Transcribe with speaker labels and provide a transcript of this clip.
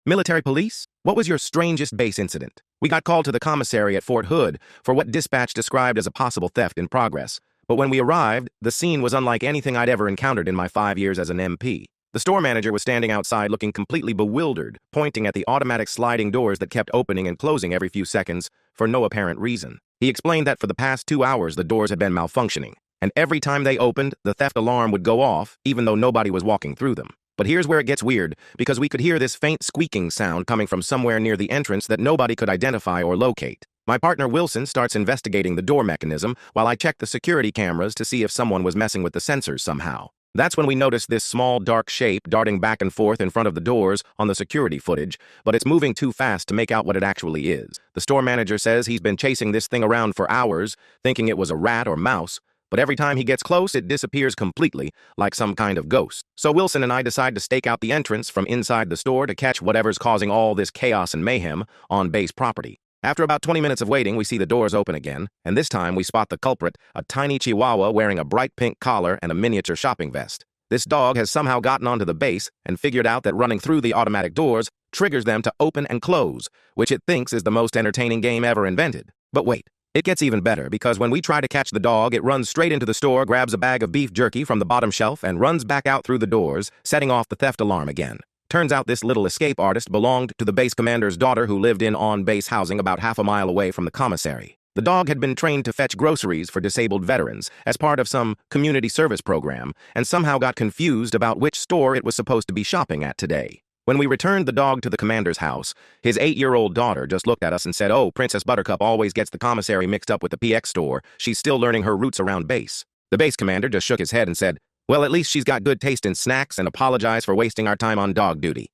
Speaker 1: Military police? What was your strangest base incident? We got called to the commissary at Fort Hood for what dispatch described as a possible theft in progress. But when we arrived, the scene was unlike anything I'd ever encountered in my 5 years as an MP. The store manager was standing outside looking completely bewildered, pointing at the automatic sliding doors that kept opening and closing every few seconds for no apparent reason. He explained that for the past 2 hours the doors had been malfunctioning, and every time they opened, the theft alarm would go off, even though nobody was walking through them. But here's where it gets weird, because we could hear this faint squeaking sound coming from somewhere near the entrance that nobody could identify or locate. My partner Wilson starts investigating the door mechanism while I check the security cameras to see if someone was messing with the sensors somehow. That's when we notice this small, dark shape darting back and forth in front of the doors on the security footage, but it's moving too fast to make out what it actually is. The store manager says he's been chasing this thing around for hours, thinking it was a rat or mouse, but every time he gets close, it disappears completely, like some kind of ghost. So Wilson and I decide to stake out the entrance from inside the store to catch whatever's causing all this chaos and mayhem on base property. After about 20 minutes of waiting, we see the doors open again, and this time we spot the culprit, a tiny chihuahua wearing a bright pink collar and a miniature shopping vest. This dog has somehow gotten onto the base and figured out that running through the automatic doors triggers them to open and close, which it thinks is the most entertaining game ever invented. But wait, it gets even better, because when we try to catch the dog, it runs straight into the store, grabs a bag of beef jerky from the bottom shelf, and runs back out through the doors, setting off the theft alarm again. Turns out this little escape artist belonged to the base commander's daughter, who lived in on-base housing about half a mile away from the commissary. The dog had been trained to fetch groceries for disabled veterans as part of some community service program, and somehow got confused about which store it was supposed to be shopping at today. When we returned the dog to the commander's house, his 8-year-old daughter just looked at us and said, "Oh, Princess Buttercup always gets the commissary mixed up with the PX store. She's still learning her roots around base." The base commander just shook his head and said, "Well, at least she's got good taste in snacks, and apologized for wasting our time on dog duty."